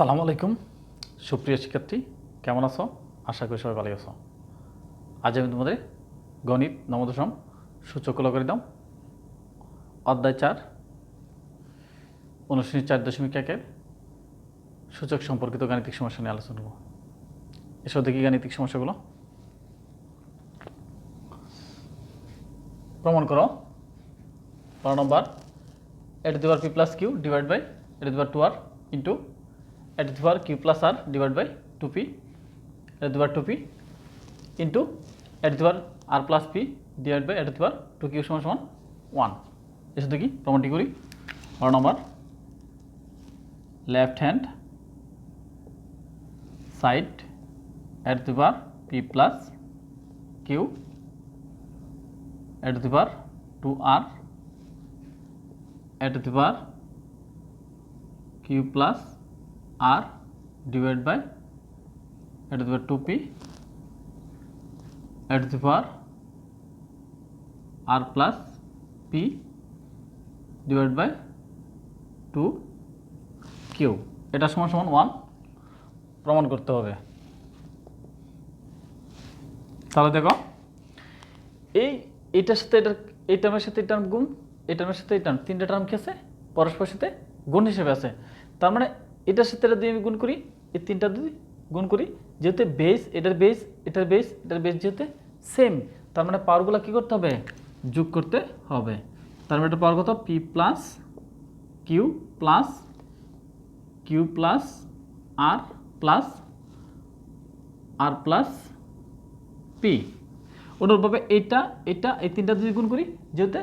আসসালামু আলাইকুম সুপ্রিয় শিক্ষার্থী, কেমন আছো? আশা করি সবাই ভালো আছো। আজ আমি তোমাদের গণিত নবম দশম সূচক লগারিদম অধ্যায় 4 অনুশীলনী 4.1 সূচক সম্পর্কিত গাণিতিক সমস্যা নিয়ে আলোচনা করব। এসব দেখি গাণিতিক সমস্যাগুলো। প্রমাণ করো। 12 নম্বর a to the power p plus q divided by a to the power 2r into a to the power q plus r divided by 2p a to the power 2p into a to the power r plus p divided by a to the power 2q সমান 1। এসে দেখি প্রমাণটি করি। 12 নম্বর left hand side a to the power p plus q a to the power 2r a to the power q plus r divided by a to the power 2p a to the power r plus p divided by 2q এটা সমান 1 প্রমাণ করতে হবে। তাহলে দেখো এইটার সাথে এই টার্মের সাথে এই টার্ম গুণ, এই টার্মের সাথে এই টার্ম, তিনটা টার্ম কি আছে পরস্পরের সাথে গুণ হিসেবে আছে। তার মানে এটার সাথে এটা দিয়ে আমি গুণ করি, এই তিনটা দিয়ে গুণ করি, যেহেতু বেস এটার বেস এটার বেস এটার বেস যেহেতু সেম, তার মানে পাওয়ারগুলো কী করতে হবে? যোগ করতে হবে। তার মানে এটা পাওয়ার কত? পি প্লাস কিউ প্লাস আর প্লাস পি। অনুরূপভাবে এটা এই তিনটা যদি গুণ করি, যেহেতু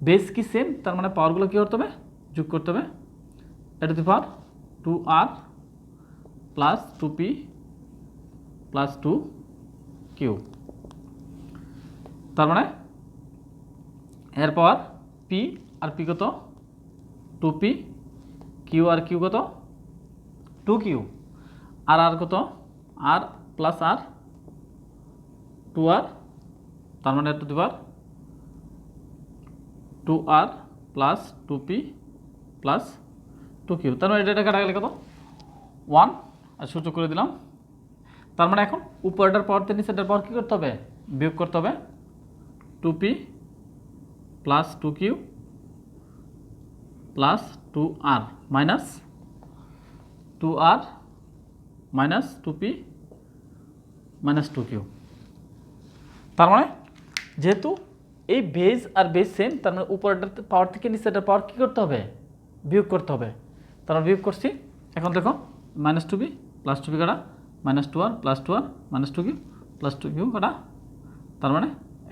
বেস কি সেম, তার মানে পাওয়ারগুলো কী করতে হবে? যোগ করতে হবে। এটা টু পাওয়ার 2r plus 2p plus 2q। তার মানে এর পাওয়ার পি আর পি কত? 2p, কিউ আর কিউ কত? 2q, আর কত? আর প্লাস আর 2r, তার মানে two the power 2r plus 2p plus 2q। তার মানে এটা কাটা গেলে কত? 1 আর সূচক করে দিলাম। তার মানে এখন উপরটার পাওয়ার থেকে নিচেটার পাওয়ার কী করতে হবে? বিয়োগ করতে হবে। 2p plus 2q plus 2r minus 2r minus 2p minus 2q। তার মানে যেহেতু এই বেস আর বেস সেম, তার মানে উপরটার পাওয়ার থেকে নিচেটার পাওয়ার কী করতে হবে? বিয়োগ করতে হবে। তার মানে বিয়োগ করছি। এখন দেখো মাইনাস 2p প্লাস 2p কাটা, minus 2r plus 2r minus 2q plus 2q কাটা, তার মানে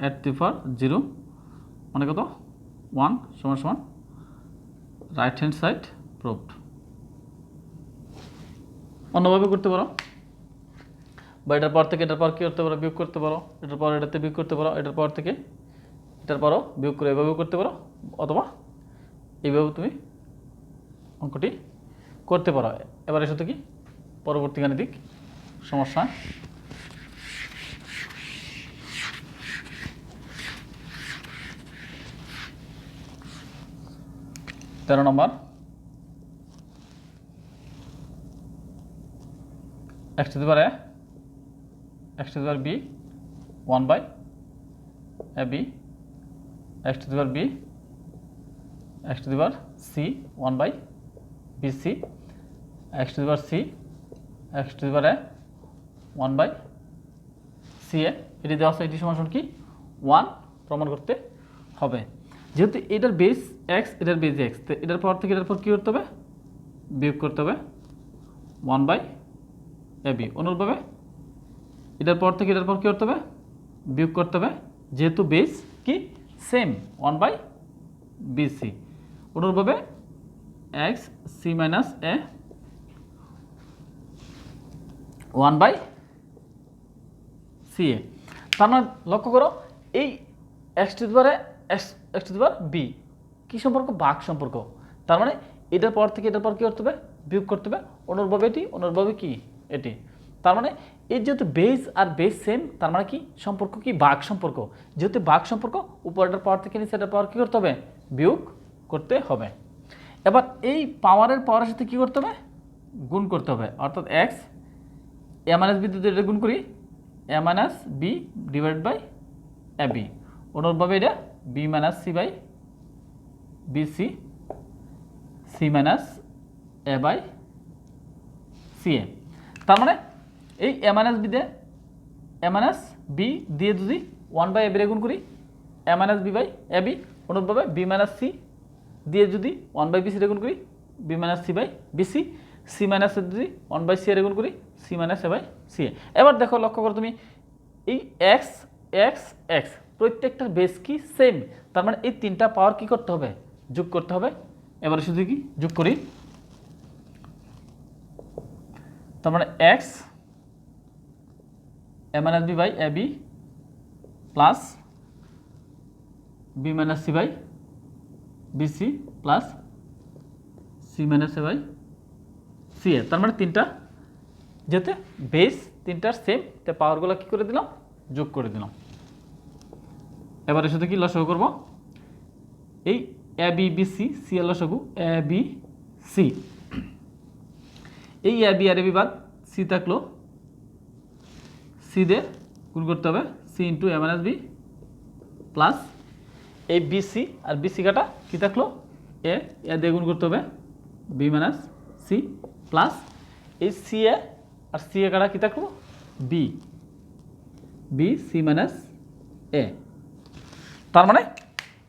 এট দি পাওয়ার 0 মানে কত? 1 সমান রাইট হ্যান্ড সাইড প্রুভড। অন্যভাবে করতে পারো, বা এটার পর থেকে এটার পর কী করতে পারো? বিয়োগ করতে পারো। এটার পর এটাতে বিয়োগ করতে পারো, এটার পর থেকে এটার পরও বিয়োগ করে এভাবেও করতে পারো, অথবা এইভাবে তুমি অঙ্কটি করতে পারো। এবার এসে কি পরবর্তী গাণিতিক সমস্যা। তেরো নম্বর x to the power a x to the power b 1 by ab x to the power b x to the power c 1 by bc x to the power c x to the power a 1 by ca। এটি দেওয়া আছে, এটি সমান কি 1 প্রমাণ করতে হবে। যেহেতু এটার বেস এক্স, এটার বেস এক্স, তো এটার পর থেকে এটার পর কী করতে হবে? বিয়োগ করতে হবে 1 বাই ab। অনুরূপভাবে এটার পর থেকে এটার পর কী করতে হবে? বিয়োগ করতে হবে, যেহেতু বেস কি সেম 1 বাই বিসি। অনুরূপভাবে X C minus A 1 by C A. তার মানে লক্ষ্য করো, এই X to the power X to the power B কী সম্পর্ক? ভাগ সম্পর্ক। তার মানে এটার পর থেকে এটার পর কী করতে হবে? বিয়োগ করতে হবে। অনুরূপভাবে এটি, অনুরূপভাবে কি এটি। তার মানে এর যেহেতু বেস আর বেস সেম, তার মানে কি সম্পর্ক? কি ভাগ সম্পর্ক। যেহেতু ভাগ সম্পর্ক, উপরটার পাওয়ার থেকে নিচেটার পাওয়ার কী করতে হবে? বিয়োগ করতে হবে। এবার এই পাওয়ারের সাথে কী করতে হবে? গুণ করতে হবে, অর্থাৎ এক্স এ মাইনাস বি যদি এটা গুণ করি A minus B divide by A B, অনুরূপভাবে এটা B minus C by B C, C minus A by C A. তার মানে এই এ মাইনাস বি দিয়ে এ মাইনাস বি দিয়ে যদি 1 বাই এ বি গুণ করি A minus B by A B, অনুরূপভাবে বি মাইনাস সি দিয়ে যদি 1 বাই বি সি গুণ করি B minus C by B C, C minus A যদি 1 বাই সি এর গুণ করি C minus A by C A. এবার দেখো লক্ষ্য করো তুমি এই এক্স এক্স এক্স প্রত্যেকটার বেস কি সেম, তার মানে এই তিনটা পাওয়ার কি করতে হবে, যোগ করতে হবে। এবারে শুধু কি যোগ করি, তার মানে X A minus B by A B plus B minus C by B C plus C minus A by C A. তার মানে তিনটা যেতে বেস তিনটার সেম, তাই পাওয়ারগুলো কী করে দিলাম, যোগ করে দিলাম। এবারে সাথে কি লসাগু করব, এই A B B C C এর লসাগু এ বি সি, এই A B R A B বাদ সি থাকলো, সি দিয়ে গুণ করতে হবে C into A minus B plus এই বি সি আর বি সি কাটা কী থাকলো এ দিয়ে গুণ করতে হবে বি মাইনাস সি প্লাস এই C A R C A কাটা কী থাকলো বি বি সি মাইনাস এ। তার মানে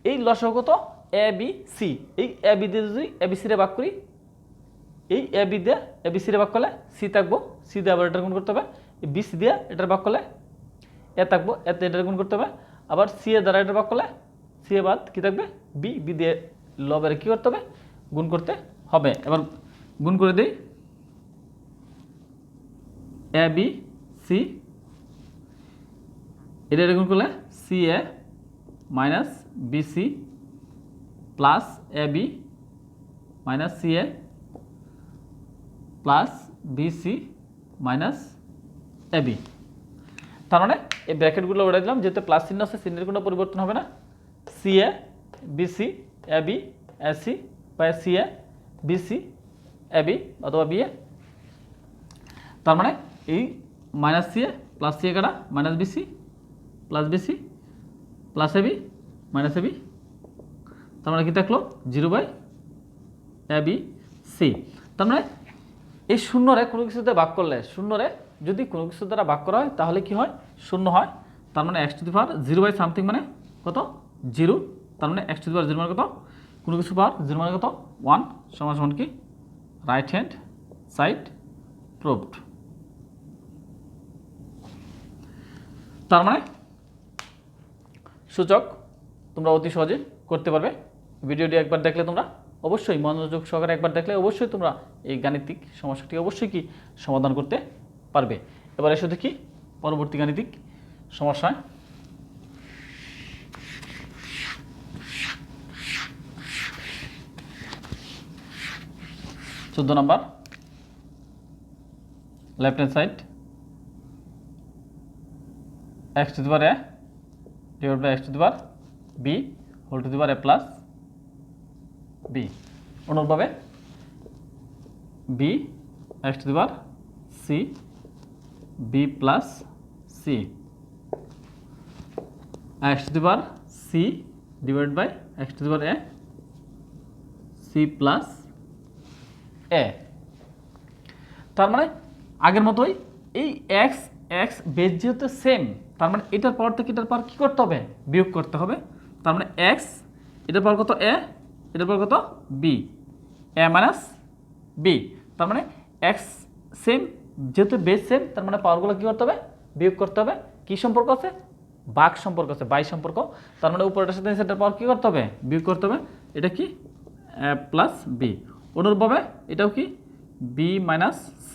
এই লসাগু তো এ বি সি, এই এ বি দিয়ে যদি এ বি সি রে ভাগ করি, এই এ বি দিয়ে এ বি সি রে ভাগ করলে সি থাকবো, সি দিয়ে আবার এটার গুণ করতে হবে, এই বি সি দিয়ে এটার ভাগ করলে এ থাকবো, এতে এটার গুণ করতে হবে, আবার সি এ দ্বারা এটার ভাগ করলে সি এ বাদ কী থাকবে বি, বি দিয়ে লবের কী করতে হবে গুণ করতে হবে। এবার গুণ করে দিই এ বি সি, এটা গুণ করলে C A minus B C plus A B minus C A plus B C minus A B. তার মানে এই ব্র্যাকেটগুলো উড়াই দিলাম, যেহেতু প্লাস চিহ্ন আছে চিহ্নের কোনো পরিবর্তন হবে না, C A B C A B A C বা C A B C A B অথবা বি এ। তার মানে এই minus C A plus C A কাটা minus B C plus B C plus A B minus A B, তার মানে কি থাকলো 0 বাই এ বি সি। তার মানে এই শূন্যরে কোনো কিছুতে ভাগ করলে, শূন্যরে যদি কোনো কিছু দ্বারা ভাগ করা হয় তাহলে কি হয় শূন্য হয়। তার মানে X to the power 0 by something মানে কত 0, তার মানে এক্স টু দি পাওয়ার 0 মানে কত, কোনো কিছু পাওয়ার 0 মানে কত 1, সমান সমান কি রাইট হ্যান্ড সাইড প্রুভড। তার মানে সূচক তোমরা অতি সহজে করতে পারবে। ভিডিওটি একবার দেখলে তোমরা অবশ্যই মনোযোগ সহকারে একবার দেখলে অবশ্যই তোমরা এই গাণিতিক সমস্যাটি অবশ্যই কি সমাধান করতে পারবে। এবার এসে দেখি পরবর্তী গাণিতিক সমস্যায়। 14 নম্বর left hand side x to the power a divided by x to the power b whole to the power a plus b, অনুরূপভাবে b x to the power c b plus c x to the power c divided by x to the power a c plus a। তার মানে আগের মতোই এই x x base যেহেতু same, তার মানে এটার পাওয়ার থেকে এটার পাওয়ার কী করতে হবে বিয়োগ করতে হবে। তার মানে x এটার পাওয়ার কত a, এটার পাওয়ার কত b, a মাইনাস b। তার মানে x সেম যেহেতু বেস সেম, তার মানে পাওয়ারগুলো কী করতে হবে বিয়োগ করতে হবে। কী সম্পর্ক আছে ভাগ সম্পর্ক আছে, বাই সম্পর্ক। তার মানে উপরটার সাথে সেটার পাওয়ার কী করতে হবে বিয়োগ করতে হবে। এটা কি a প্লাস b, অনুরূপভাবে এটাও কি b minus c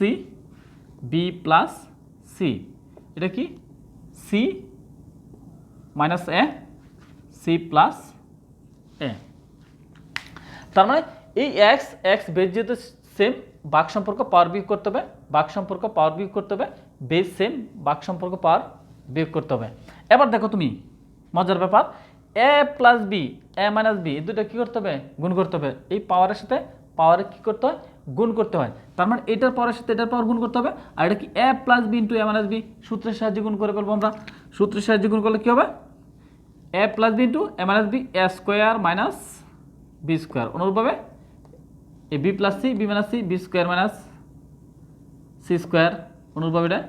b plus c, এটা কি c minus a c plus a। তার মানে এই x x বেস যেহেতু সেম, ভাগ সম্পর্ক পাওয়ার বিয়োগ করতে হবে, ভাগ সম্পর্ক পাওয়ার বিয়োগ করতে হবে, বেস সেম ভাগ সম্পর্ক পাওয়ার বিয়োগ করতে হবে। এবার দেখো তুমি মজার ব্যাপার, a plus B a minus B এই দুটো কী করতে হবে গুণ করতে হবে। এই পাওয়ারের সাথে পাওয়ারে কী করতে হয় গুণ করতে হয়। তার মানে এটার পরের সাথে এটার পাওয়ার গুণ করতে হবে। আর এটা কি এ plus B into A minus B, সূত্রের সাহায্যে গুণ করে ফেলবো আমরা। সূত্রের সাহায্যে গুণ করলে কী হবে? A plus B into A minus B, A square minus B square. অনুরূপভাবে A B plus C, B minus C, B square minus C square. অনুরূপভাবে এটা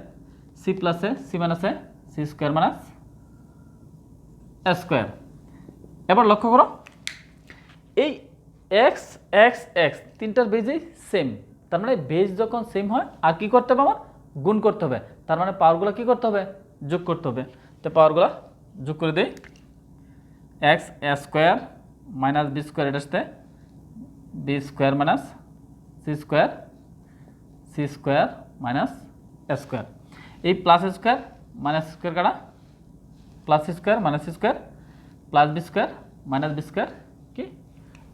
C plus A, C minus A, C square minus A square. এবার লক্ষ্য করো, এই X X x তিনটার বেজেই same. তার মানে বেজ যখন সেম হয় আর কি করতে হবে? আমার গুণ করতে হবে। তার মানে পাওয়ারগুলো কী করতে হবে? যোগ করতে হবে। তো পাওয়ারগুলো যোগ করে দিই। X A square minus B square, এটার সাথে B square minus C square, C square minus A square. এই প্লাস স্কোয়ার মাইনাস স্কোয়ার কাটা, plus square minus square plus B square minus B square কি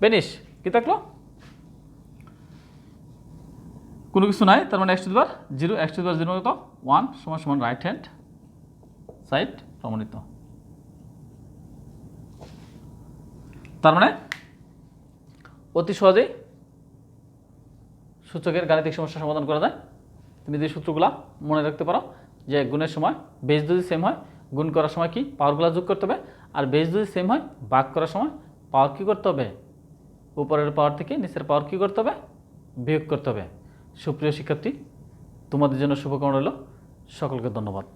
বেনিশ। কি থাকলো? কোনো কিছু নাই। তার মানে X to the power 0, X to the power 0 কত? 1 সমান সমান রাইট হ্যান্ড সাইড প্রমাণিত। তার মানে অতি সহজেই সূচকের গাণিতিক সমস্যা সমাধান করা যায়। তুমি যদি সূত্রগুলো মনে রাখতে পারো যে গুণের সময় বেজ যদি সেম হয় গুণ করার সময় কি পাওয়ারগুলো যোগ করতে হবে, আর বেজ যদি সেম হয় ভাগ করার সময় পাওয়ার কী করতে হবে? উপরের পাওয়ার থেকে নিচের পাওয়ার কী করতে হবে? বিয়োগ করতে হবে। সুপ্রিয় শিক্ষার্থী, তোমাদের জন্য শুভকামনা রইল। সকলকে ধন্যবাদ।